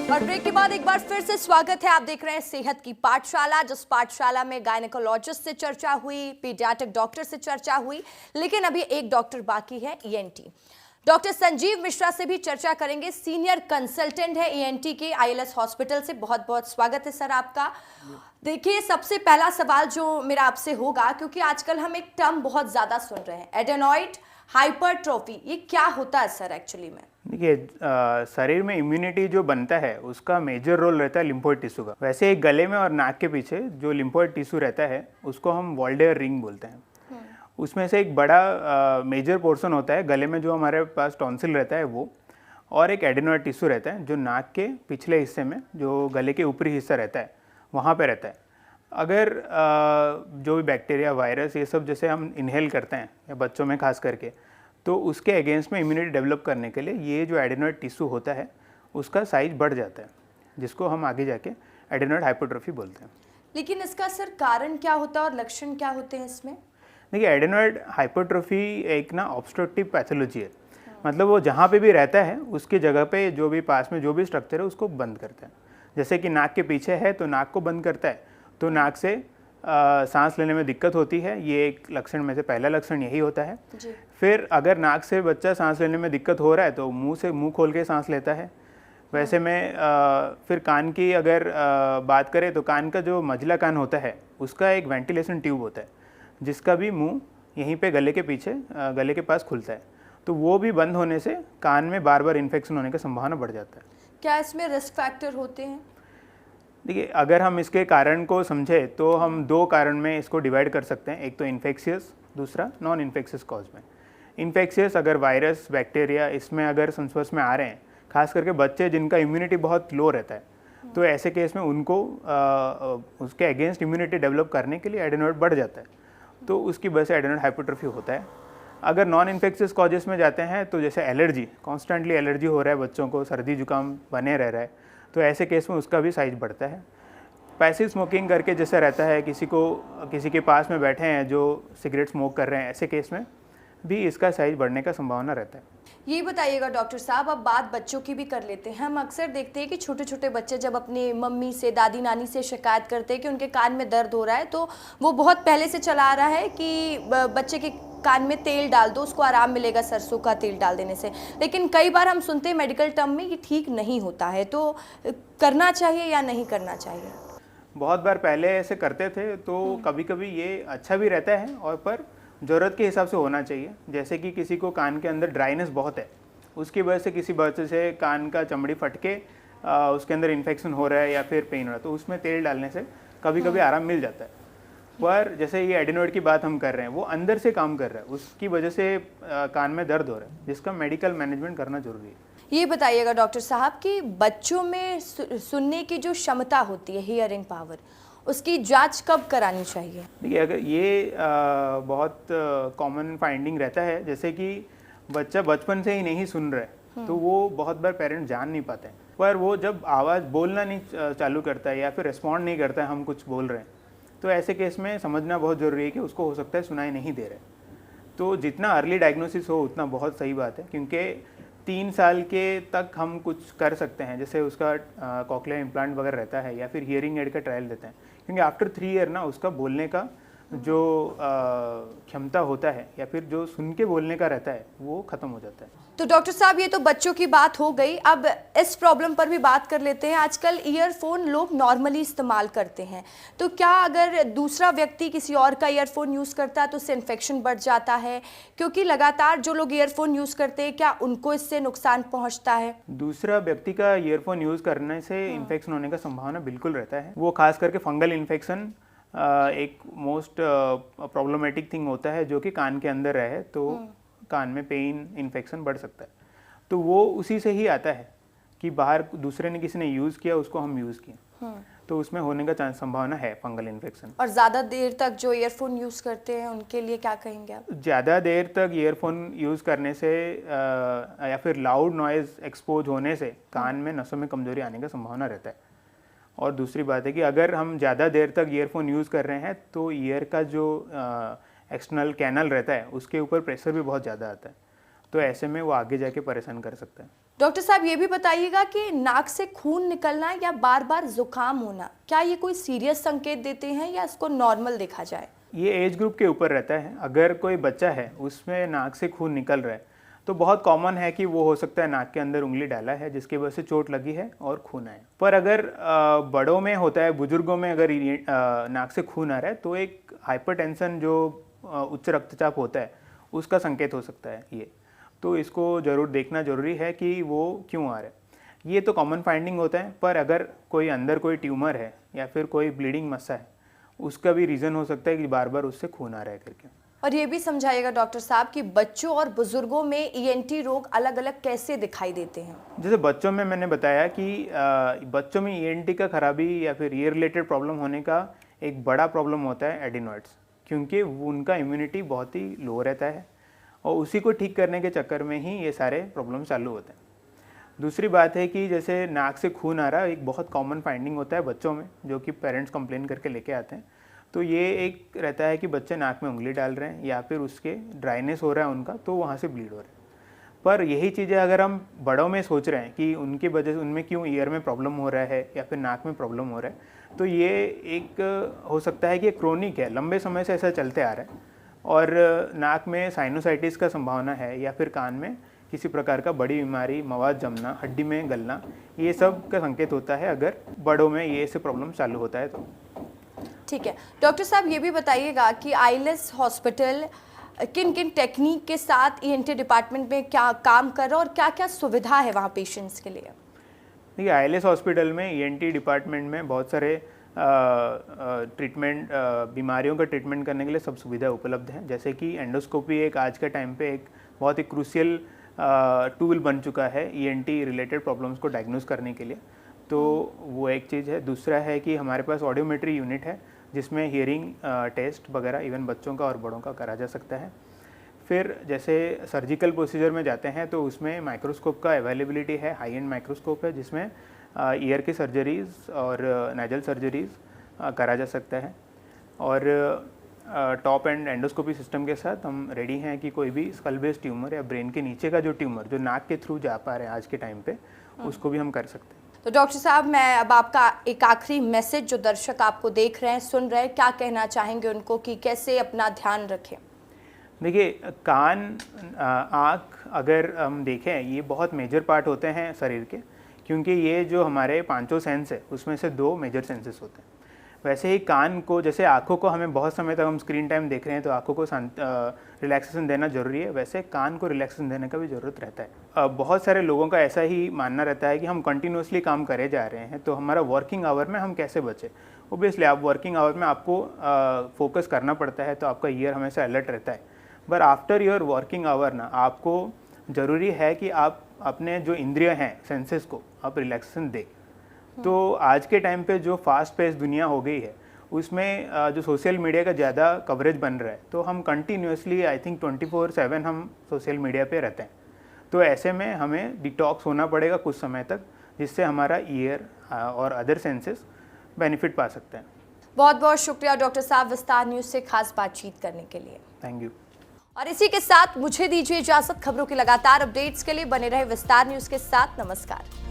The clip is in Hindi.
और ब्रेक के बाद एक बार फिर से स्वागत है। आप देख रहे हैं सेहत की पाठशाला, जिस पाठशाला में गायनेकोलॉजिस्ट से चर्चा हुई, पीडियाट्रिक डॉक्टर से चर्चा हुई, लेकिन अभी एक डॉक्टर बाकी है, ईएनटी। डॉक्टर संजीव मिश्रा से भी चर्चा करेंगे। सीनियर कंसल्टेंट है ईएनटी के आईएलएस हॉस्पिटल से। बहुत बहुत स्वागत है सर आपका। देखिए, सबसे पहला सवाल जो मेरा आपसे होगा, क्योंकि आजकल हम एक टर्म बहुत ज्यादा सुन रहे हैं, एडेनॉइड हाइपरट्रोफी, ये क्या होता है सर एक्चुअली में? देखिए, शरीर में इम्यूनिटी जो बनता है उसका मेजर रोल रहता है लिम्फोइड टिश्यू का। वैसे एक गले में और नाक के पीछे जो लिम्फोइड टिश्यू रहता है उसको हम वॉल्डेयर रिंग बोलते हैं। उसमें से एक बड़ा मेजर पोर्शन होता है गले में, जो हमारे पास टॉन्सिल रहता है वो, और एक एडेनॉइड टिश्यू रहता है जो नाक के पिछले हिस्से में, जो गले के ऊपरी हिस्सा रहता है, वहाँ पे रहता है। अगर जो भी बैक्टीरिया, वायरस, ये सब जैसे हम इनहेल करते हैं, या बच्चों में खास करके, तो उसके अगेंस्ट में इम्यूनिटी डेवलप करने के लिए ये जो एडेनॉइड टिश्यू होता है उसका साइज बढ़ जाता है, जिसको हम आगे जाके एडेनॉइड हाइपरट्रोफी बोलते हैं। लेकिन इसका सर कारण क्या होता है और लक्षण क्या होते हैं इसमें? देखिए, एडेनॉइड हाइपरट्रोफी एक ना ऑब्स्ट्रक्टिव पैथोलॉजी है। मतलब वो जहाँ पे भी रहता है उसकी जगह पे जो भी पास में जो भी स्ट्रक्चर है उसको बंद करता है। जैसे कि नाक के पीछे है तो नाक को बंद करता है, तो नाक से सांस लेने में दिक्कत होती है। ये एक लक्षण में से पहला लक्षण यही होता है जी। फिर अगर नाक से बच्चा सांस लेने में दिक्कत हो रहा है तो मुंह से मुंह खोल के सांस लेता है। वैसे में फिर कान की अगर बात करें तो कान का जो मझला कान होता है उसका एक वेंटिलेशन ट्यूब होता है, जिसका भी मुंह यहीं पे गले के पीछे गले के पास खुलता है। तो वो भी बंद होने से कान में बार बार इन्फेक्शन होने का संभावना बढ़ जाता है। क्या इसमें रिस्क फैक्टर होते हैं? देखिए, अगर हम इसके कारण को समझे तो हम दो कारण में इसको डिवाइड कर सकते हैं। एक तो इन्फेक्शियस, दूसरा नॉन इन्फेक्शियस कॉज में। इन्फेक्शियस अगर वायरस, बैक्टीरिया इसमें अगर संस्पर्श में आ रहे हैं, खास करके बच्चे जिनका इम्यूनिटी बहुत लो रहता है, तो ऐसे केस में उनको उसके अगेंस्ट इम्यूनिटी डेवलप करने के लिए एडेनॉइड बढ़ जाता है, तो उसकी वजह से एडेनॉइड हाइपरट्रोफी होता है। अगर नॉन इन्फेक्शियस कॉजेस में जाते हैं तो जैसे एलर्जी, कॉन्स्टेंटली एलर्जी हो रहा है बच्चों को, सर्दी जुकाम बने रह रहा है, तो ऐसे केस में उसका भी साइज बढ़ता है। पैसिव स्मोकिंग करके जैसे रहता है, किसी के पास में बैठे हैं जो सिगरेट स्मोक कर रहे हैं, ऐसे केस में भी इसका साइज बढ़ने का संभावना रहता है। ये बताइएगा डॉक्टर साहब, अब बात बच्चों की भी कर लेते हैं। हम अक्सर देखते हैं कि छोटे छोटे बच्चे जब अपनी मम्मी से, दादी नानी से शिकायत करते हैं कि उनके कान में दर्द हो रहा है, तो वो बहुत पहले से चला आ रहा है कि बच्चे के कान में तेल डाल दो, उसको आराम मिलेगा सरसों का तेल डाल देने से। लेकिन कई बार हम सुनते हैं मेडिकल टर्म में ये ठीक नहीं होता है, तो करना चाहिए या नहीं करना चाहिए? बहुत बार पहले ऐसे करते थे, तो कभी कभी ये अच्छा भी रहता है, और पर ज़रूरत के हिसाब से होना चाहिए। जैसे कि किसी को कान के अंदर ड्राइनेस बहुत है, उसकी वजह से किसी वजह से कान का चमड़ी फट के उसके अंदर इन्फेक्शन हो रहा है या फिर पेन हो रहा है, तो उसमें तेल डालने से कभी कभी आराम मिल जाता है। पर जैसे ये एडेनॉइड की बात हम कर रहे हैं, वो अंदर से काम कर रहा है, उसकी वजह से कान में दर्द हो रहा है, जिसका मेडिकल मैनेजमेंट करना जरूरी है। ये बताइएगा डॉक्टर साहब कि बच्चों में सुनने की जो क्षमता होती है, हियरिंग पावर, उसकी जांच कब करानी चाहिए? देखिए, अगर ये बहुत कॉमन फाइंडिंग रहता है, जैसे कि बच्चा बचपन से ही नहीं सुन रहा है तो वो बहुत बार पेरेंट्स जान नहीं पाते हैं, पर वो जब आवाज़ बोलना नहीं चालू करता है या फिर रिस्पॉन्ड नहीं करता है हम कुछ बोल रहे हैं, तो ऐसे केस में समझना बहुत ज़रूरी है कि उसको हो सकता है सुनाई नहीं दे रहा है। तो जितना अर्ली डायग्नोसिस हो उतना बहुत सही बात है, क्योंकि 3 साल के तक हम कुछ कर सकते हैं, जैसे उसका कॉक्लियर इम्प्लांट वगैरह रहता है या फिर हियरिंग एड का ट्रायल देते हैं, क्योंकि आफ्टर 3 ईयर ना उसका बोलने का जो क्षमता होता है या फिर जो सुन के बोलने का रहता है वो ख़त्म हो जाता है। तो डॉक्टर साहब, ये तो बच्चों की बात हो गई, अब इस प्रॉब्लम पर भी बात कर लेते हैं। आजकल ईयरफोन लोग नॉर्मली इस्तेमाल करते हैं, तो क्या अगर दूसरा व्यक्ति किसी और का ईयरफोन यूज़ करता है तो उससे इन्फेक्शन बढ़ जाता है? क्योंकि लगातार जो लोग ईयरफोन यूज़ करते हैं, क्या उनको इससे नुकसान पहुँचता है? दूसरा व्यक्ति का ईयरफोन यूज़ करने से इन्फेक्शन होने का संभावना बिल्कुल रहता है। वो खास करके फंगल इन्फेक्शन एक मोस्ट प्रॉब्लमेटिक थिंग होता है, जो कि कान के अंदर रहे तो कान में पेन, इन्फेक्शन बढ़ सकता है। तो वो उसी से ही आता है कि बाहर दूसरे ने, किसी ने यूज़ किया, उसको हम यूज़ किए, तो उसमें होने का चांस संभावना है फंगल इन्फेक्शन। और ज़्यादा देर तक जो ईयरफोन यूज़ करते हैं उनके लिए क्या कहेंगे आप? ज़्यादा देर तक ईयरफोन यूज़ करने से या फिर लाउड नॉइज़ एक्सपोज होने से कान में नसों में कमजोरी आने का संभावना रहता है। और दूसरी बात है कि अगर हम ज़्यादा देर तक ईयरफोन यूज़ कर रहे हैं तो ईयर का जो एक्सटर्नल कैनल रहता है उसके ऊपर प्रेशर भी बहुत ज़्यादा आता है, तो ऐसे में वो आगे जाके परेशान कर सकता है। डॉक्टर साहब ये भी बताइएगा कि नाक से खून निकलना या बार बार जुकाम होना, क्या ये कोई सीरियस संकेत देते हैं या इसको नॉर्मल देखा जाए? ये एज ग्रुप के ऊपर रहता है। अगर कोई बच्चा है उसमें नाक से खून निकल रहा है तो बहुत कॉमन है कि वो हो सकता है नाक के अंदर उंगली डाला है जिसकी वजह से चोट लगी है और खून आया। पर अगर बड़ों में होता है, बुजुर्गों में अगर नाक से खून आ रहा है तो एक हाइपरटेंशन जो उच्च रक्तचाप होता है उसका संकेत हो सकता है ये। तो इसको ज़रूर देखना ज़रूरी है कि वो क्यों आ रहा है। ये तो कॉमन फाइंडिंग होता है, पर अगर कोई अंदर कोई ट्यूमर है या फिर कोई ब्लीडिंग मस्सा है उसका भी रीज़न हो सकता है कि बार बार उससे खून आ रहा है करके। और ये भी समझाइएगा डॉक्टर साहब कि बच्चों और बुजुर्गों में ईएनटी रोग अलग अलग कैसे दिखाई देते हैं? जैसे बच्चों में मैंने बताया कि बच्चों में ईएनटी का खराबी या फिर ईयर रिलेटेड प्रॉब्लम होने का एक बड़ा प्रॉब्लम होता है एडिनॉइड्स, क्योंकि उनका इम्यूनिटी बहुत ही लो रहता है और उसी को ठीक करने के चक्कर में ही ये सारे प्रॉब्लम चालू होते हैं। दूसरी बात है कि जैसे नाक से खून आ रहा है एक बहुत कॉमन फाइंडिंग होता है बच्चों में, जो कि पेरेंट्स कंप्लेन करके लेके आते हैं। तो ये एक रहता है कि बच्चे नाक में उंगली डाल रहे हैं या फिर उसके ड्राइनेस हो रहा है उनका, तो वहाँ से ब्लीड हो रहा है। पर यही चीज़ें अगर हम बड़ों में सोच रहे हैं कि उनकी वजह से उनमें क्यों ईयर में प्रॉब्लम हो रहा है या फिर नाक में प्रॉब्लम हो रहा है, तो ये एक हो सकता है कि क्रोनिक है, लंबे समय से ऐसा चलते आ रहा है और नाक में साइनोसाइटिस का संभावना है या फिर कान में किसी प्रकार का बड़ी बीमारी, मवाद जमना, हड्डी में गलना, ये सब का संकेत होता है अगर बड़ों में ये से प्रॉब्लम चालू होता है तो। ठीक है डॉक्टर साहब, ये भी बताइएगा कि आईलेस हॉस्पिटल किन किन टेक्निक के साथ ईएनटी डिपार्टमेंट में क्या काम कर रहा है और क्या क्या सुविधा है वहाँ पेशेंट्स के लिए? देखिए, आईएलएस हॉस्पिटल में ईएनटी डिपार्टमेंट में बहुत सारे ट्रीटमेंट, बीमारियों का ट्रीटमेंट करने के लिए सब सुविधा उपलब्ध है। जैसे कि एंडोस्कोपी एक आज के टाइम पे एक बहुत ही क्रूशियल टूल बन चुका है ईएनटी रिलेटेड प्रॉब्लम्स को डायग्नोज करने के लिए, तो वो एक चीज़ है। दूसरा है कि हमारे पास ऑडियोमेट्री यूनिट है जिसमें हियरिंग टेस्ट वगैरह इवन बच्चों का और बड़ों का करा जा सकता है। फिर जैसे सर्जिकल प्रोसीजर में जाते हैं तो उसमें माइक्रोस्कोप का अवेलेबिलिटी है, हाई एंड माइक्रोस्कोप है जिसमें ईयर की सर्जरीज़ और नेजल सर्जरीज़ करा जा सकता है। और टॉप एंड एंडोस्कोपी सिस्टम के साथ हम रेडी हैं कि कोई भी स्कल बेस्ड ट्यूमर या ब्रेन के नीचे का जो ट्यूमर जो नाक के थ्रू जा पा रहे हैं आज के टाइम पे, उसको भी हम कर सकते हैं। तो डॉक्टर साहब, मैं अब आपका एक आखिरी मैसेज जो दर्शक आपको देख रहे हैं, सुन रहे हैं, क्या कहना चाहेंगे उनको कि कैसे अपना ध्यान रखें? देखिए, कान, आँख अगर हम देखें ये बहुत मेजर पार्ट होते हैं शरीर के, क्योंकि ये जो हमारे पांचों सेंस है उसमें से 2 मेजर सेंसेस होते हैं। वैसे ही कान को, जैसे आँखों को हमें बहुत समय तक हम स्क्रीन टाइम देख रहे हैं तो आँखों को रिलैक्सेशन देना ज़रूरी है, वैसे कान को रिलैक्सेशन देने का भी ज़रूरत रहता है। बहुत सारे लोगों का ऐसा ही मानना रहता है कि हम कंटिन्यूसली काम करे जा रहे हैं तो हमारा वर्किंग आवर में हम कैसे बचें। ओबियसली आप वर्किंग आवर में आपको फोकस करना पड़ता है तो आपका ईयर हमेशा अलर्ट रहता है, पर आफ्टर योर वर्किंग आवर ना आपको ज़रूरी है कि आप अपने जो इंद्रिय हैं, सेंसेस को आप रिलैक्सेशन दें। तो आज के टाइम पे जो फास्ट पेस दुनिया हो गई है उसमें जो सोशल मीडिया का ज़्यादा कवरेज बन रहा है, तो हम कंटिन्यूसली आई थिंक 24/7 हम सोशल मीडिया पे रहते हैं। तो ऐसे में हमें डिटॉक्स होना पड़ेगा कुछ समय तक, जिससे हमारा ईयर और अदर सेंसेस बेनिफिट पा सकते हैं। बहुत बहुत शुक्रिया डॉक्टर साहब विस्तार न्यूज़ से खास बातचीत करने के लिए। Thank you. और इसी के साथ मुझे दीजिए इजाजत। खबरों की लगातार अपडेट्स के लिए बने रहे विस्तार न्यूज़ के साथ। नमस्कार।